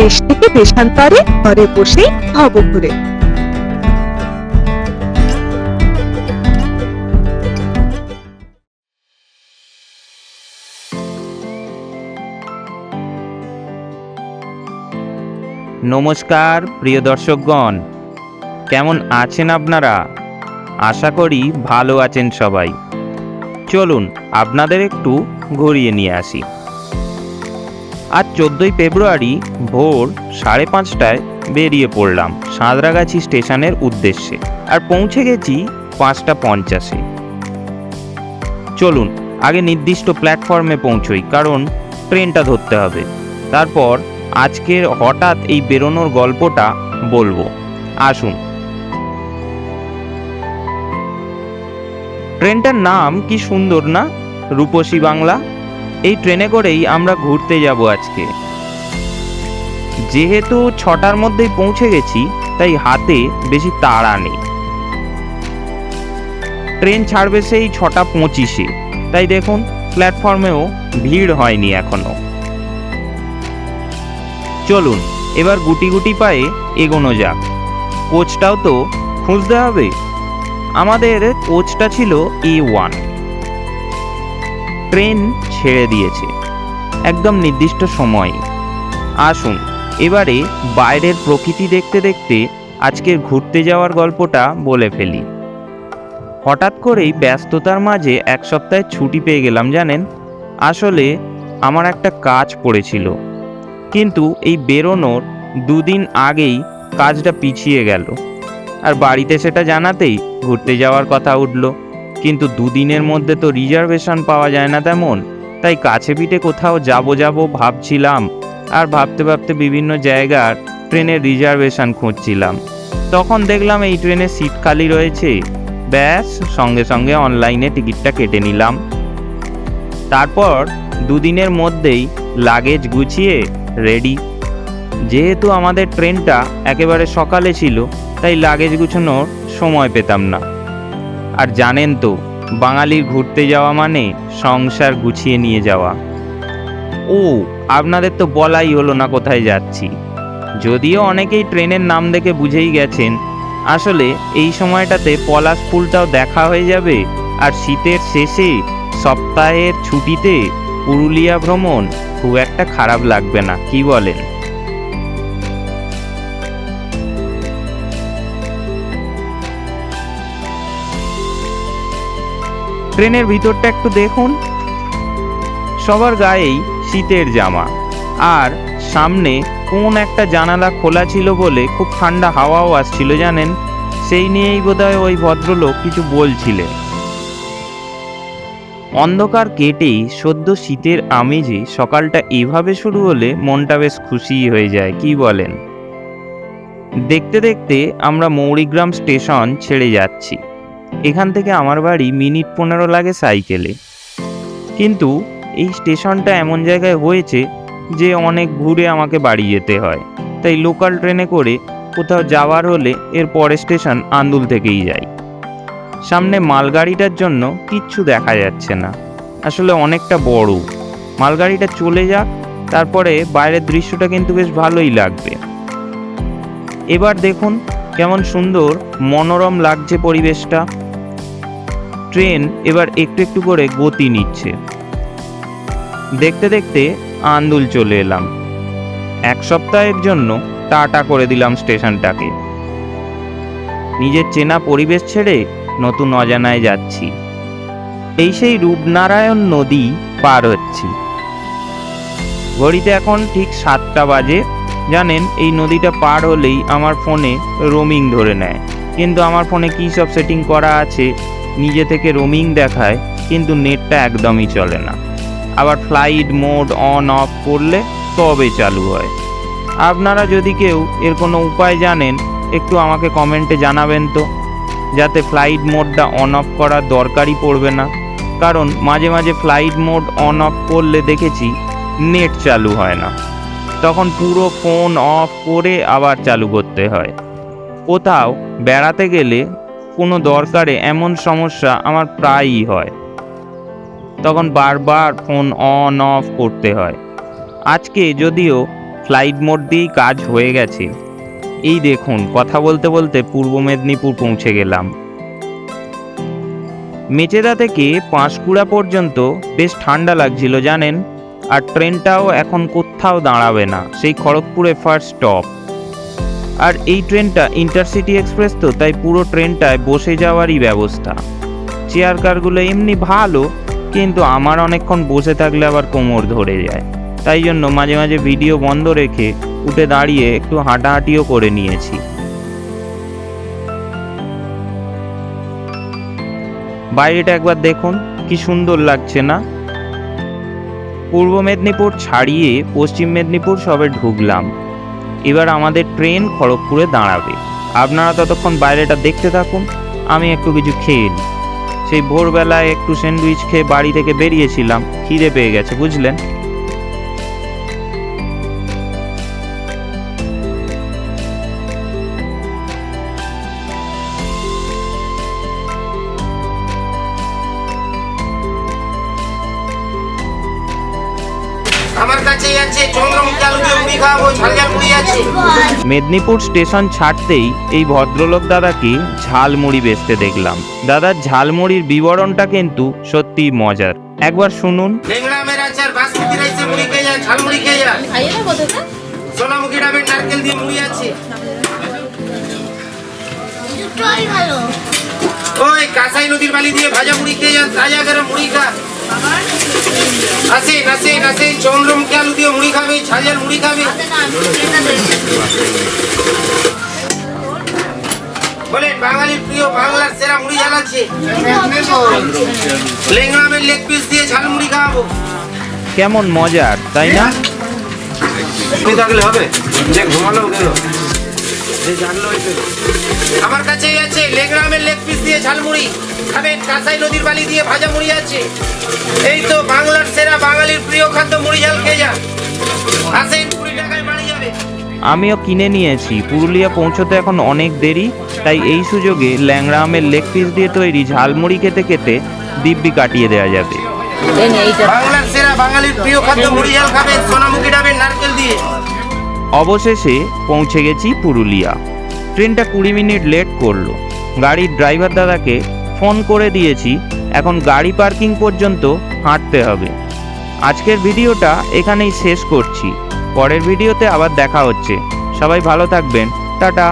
দেশ থেকে দেশান্তরে ঘরে বসেই হব ঘুরে। নমস্কার প্রিয় দর্শকগণ, কেমন আছেন আপনারা? আশা করি ভালো আছেন সবাই। চলুন আপনাদের একটু ঘুরিয়ে নিয়ে আসি। আজ 14ই ফেব্রুয়ারি ভোর 5:30টায় বেরিয়ে পড়লাম সাঁতরাগাছি স্টেশনের উদ্দেশ্যে, আর পৌঁছে গেছি 5:50-এ। চলুন আগে নির্দিষ্ট প্ল্যাটফর্মে পৌঁছই, কারণ ট্রেনটা ধরতে হবে। তারপর আজকের হঠাৎ এই বেরোনোর গল্পটা বলবো। আসুন। ট্রেনটার নাম কি সুন্দর না, রূপসী বাংলা। এই ট্রেনে করেই আমরা ঘুরতে যাব আজকে। যেহেতু 6টার মধ্যেই পৌঁছে গেছি, তাই হাতে বেশি তাড়া নেই। ট্রেন ছাড়বে সেই 6:25-এ, তাই দেখুন প্ল্যাটফর্মেও ভিড় হয়নি এখনো। চলুন এবার গুটি গুটি পায়ে এগোনো যাক। কোচটাও তো খুঁজতে হবে। আমাদের কোচটা ছিল A1। ট্রেন ছেড়ে দিয়েছে একদম নির্দিষ্ট সময়ে। আসুন এবারে বাইরের প্রকৃতি দেখতে দেখতে আজকের ঘুরতে যাওয়ার গল্পটা বলে ফেলি। হঠাৎ করেই ব্যস্ততার মাঝে এক সপ্তাহের ছুটি পেয়ে গেলাম জানেন। আসলে আমার একটা কাজ পড়েছিল, কিন্তু এই বেরোনোর 2 দিন আগেই কাজটা পিছিয়ে গেল। আর বাড়িতে সেটা জানাতেই ঘুরতে যাওয়ার কথা উঠল। কিন্তু 2 দিনের মধ্যে তো রিজার্ভেশন পাওয়া যায় না তেমন, তাই কাছে পিঠে কোথাও যাব ভাবছিলাম। আর ভাবতে ভাবতে বিভিন্ন জায়গার ট্রেনের রিজার্ভেশন খুঁজছিলাম। তখন দেখলাম এই ট্রেনের সিট খালি রয়েছে। ব্যাস সঙ্গে সঙ্গে অনলাইনে টিকিটটা কেটে নিলাম। তারপর 2 দিনের মধ্যেই লাগেজ গুছিয়ে রেডি। যেহেতু আমাদের ট্রেনটা একেবারে সকালে ছিল, তাই লাগেজ গুছানোর সময় পেতাম না। আর জানেন তো, বাঙালির ঘুরতে যাওয়া মানে সংসার গুছিয়ে নিয়ে যাওয়া। ও আপনাদের তো বলাই হলো না কোথায় যাচ্ছি। যদিও অনেকেই ট্রেনের নাম দেখে বুঝেই গেছেন। আসলে এই সময়টাতে পলাশ ফুলটাও দেখা হয়ে যাবে, আর শীতের শেষে সপ্তাহের ছুটিতে পুরুলিয়া ভ্রমণ খুব একটা খারাপ লাগবে না, কি বলেন? ট্রেনের ভিতরটা একটু দেখুন। সবার গায়েই শীতের জামা, আর সামনে কোন একটা জানালা খোলা ছিল বলে খুব ঠান্ডা হাওয়াও আসছিল জানেন। সেই নিয়েই বোধহয় ওই ভদ্রলোক কিছু বলছিলেন। অন্ধকার কেটেই সদ্য শীতের আমেজে সকালটা এভাবে শুরু হলে মনটা বেশ খুশি হয়ে যায়, কি বলেন? দেখতে দেখতে আমরা মৌরিগ্রাম স্টেশন ছেড়ে যাচ্ছি। এখান থেকে আমার বাড়ি মিনিট 15 লাগে সাইকেলে। কিন্তু এই স্টেশনটা এমন জায়গায় হয়েছে যে অনেক ঘুরে আমাকে বাড়ি যেতে হয়, তাই লোকাল ট্রেনে করে কোথাও যাওয়ার হলে এর পরের স্টেশন আন্দুল থেকেই যাই। সামনে মালগাড়িটার জন্য কিচ্ছু দেখা যাচ্ছে না, আসলে অনেকটা বড়। মালগাড়িটা চলে যাক, তারপরে বাইরের দৃশ্যটা কিন্তু বেশ ভালোই লাগবে। এবার দেখুন কেমন সুন্দর মনোরম লাগছে পরিবেশটা। ট্রেন এবার একটু একটু করে গতি নিচ্ছে। দেখতে দেখতে আন্দুল চলে এলাম। 1 সপ্তাহের জন্য টাটা করে দিলাম স্টেশনটাকে। নিজের চেনা পরিবেশ ছেড়ে নতুন অজানায় যাচ্ছি। এই সেই রূপনারায়ণ নদী পার হচ্ছি। ঘড়িতে এখন ঠিক 7টা বাজে। জানেন, এই নদীটা পার হলেই আমার ফোনে রোমিং ধরে নেয়। কিন্তু আমার ফোনে কী সব সেটিং করা আছে, নিজে থেকে রোমিং দেখায়, কিন্তু নেটটা একদমই চলে না। আবার ফ্লাইট মোড অন অফ করলে তবে চালু হয়। আপনারা যদি কেউ এর কোনো উপায় জানেন, একটু আমাকে কমেন্টে জানাবেন তো, যাতে ফ্লাইট মোডটা অন অফ করার দরকারই পড়বে না। কারণ মাঝে মাঝে ফ্লাইট মোড অন অফ করলে দেখেছি নেট চালু হয় না, তখন পুরো ফোন অফ করে আবার চালু করতে হয়। কোথাও বেড়াতে গেলে কোনো দরকারে এমন সমস্যা আমার প্রায়ই হয়, তখন বারবার ফোন অন অফ করতে হয়। আজকে যদিও ফ্লাইট মোড দিয়েই কাজ হয়ে গেছে। এই দেখুন, কথা বলতে বলতে পূর্ব মেদিনীপুর পৌঁছে গেলাম। মেচেদা থেকে পাঁশকুড়া পর্যন্ত বেশ ঠান্ডা লাগছিল জানেন। আর ট্রেনটাও এখন কোথাও দাঁড়াবে না, সেই খড়গপুরে ফার্স্ট স্টপ। আর এই ট্রেনটা ইন্টারসিটি এক্সপ্রেস তো, তাই পুরো ট্রেনটায় বসে যাওয়ারই ব্যবস্থা। চেয়ার কারগুলো এমনি ভালো, কিন্তু আমার অনেকক্ষণ বসে থাকলে আবার কোমর ধরে যায়, তাই জন্য মাঝে মাঝে ভিডিও বন্ধ রেখে উঠে দাঁড়িয়ে একটু হাঁটাহাঁটিও করে নিয়েছি। বাইরেটা একবার দেখুন, কি সুন্দর লাগছে না? পূর্ব মেদিনীপুর ছাড়িয়ে পশ্চিম মেদিনীপুর সবে ঢুকলাম। এবার আমাদের ট্রেন খড়গপুরে দাঁড়াবে। আপনারা ততক্ষণ বাইরেটা দেখতে থাকুন, আমি একটু কিছু খেয়ে নিই। সেই ভোরবেলায় একটু স্যান্ডউইচ খেয়ে বাড়ি থেকে বেরিয়েছিলাম, খিদে পেয়ে গেছে বুঝলেন। আমার কাছেই আছে চন্দ্রমুখী আলু দিয়ে মুড়ি খাওয়াবো, ঝালঝাল মুড়ি আছে। মেদিনীপুর স্টেশন ছাড়তেই এই ভদ্রলোক দাদাকে ঝালমুড়ি বেচতে দেখলাম। দাদার ঝালমুড়ির বিবরণটা কিন্তু সত্যিই মজার, একবার শুনুন। লেংড়ামের আচার, বাসমতি রাইসের মুড়ি খেয়ে যান, ঝালমুড়ি খেয়ে যান। সোনামুখী ডাবের নারকেল দিয়ে মুড়ি আছে। দুটোই ভালো। ওই কাঁসাই নদীর বালি দিয়ে ভাজা মুড়ি খেয়ে যান, তাজা গরম মুড়ি খা। আসেন আসেন আসেন, চন্দ্রমুখী আলু দিয়ে মুড়ি খাবে, ঝালঝাল মুড়ি খাবে। বলেন বাঙালির প্রিয় বাংলার সেরা মুড়ি ঝাল আছে। লেংড়ামের লেগ পিস দিয়ে ঝাল মুড়ি খাওয়াবো। কেমন মজার তাই না? থাকলে হবে যে ঘুমালো গেল, যে জানলো আমার কাছেই আছে লেংড়ামের লেগ পিস দিয়ে ঝালমুড়ি খাবেন, কাঁসাই নদীর বালি দিয়ে ভাজা মুড়ি আছে। এই তো বাংলার সেরা বাঙালির প্রিয় খাদ্য মুড়ি ঝাল খেয়ে যান। আসেন 20 টাকায় বাড়ি যাবে। আমিও কিনে নিয়েছি। পুরুলিয়া পৌঁছতে এখন অনেক দেরি, তাই এই সুযোগে ল্যাংড়া আমের লেগ পিস দিয়ে তৈরি ঝালমুড়ি খেতে খেতে দিব্যি কাটিয়ে দেওয়া যাবে। বাংলার সেরা বাঙালির প্রিয় খাদ্য মুড়ি ঝাল খাবেন, সোনামুখী ডাবের নারকেল দিয়ে। অবশেষে পৌঁছে গেছি পুরুলিয়া। ট্রেনটা 20 মিনিট লেট করলো। গাড়ির ড্রাইভার দাদাকে ফোন করে দিয়েছি, এখন গাড়ি পার্কিং পর্যন্ত হাঁটতে হবে। আজকের ভিডিওটা এখানেই শেষ করছি। পরের ভিডিওতে আবার দেখা হচ্ছে। সবাই ভালো থাকবেন, টাটা।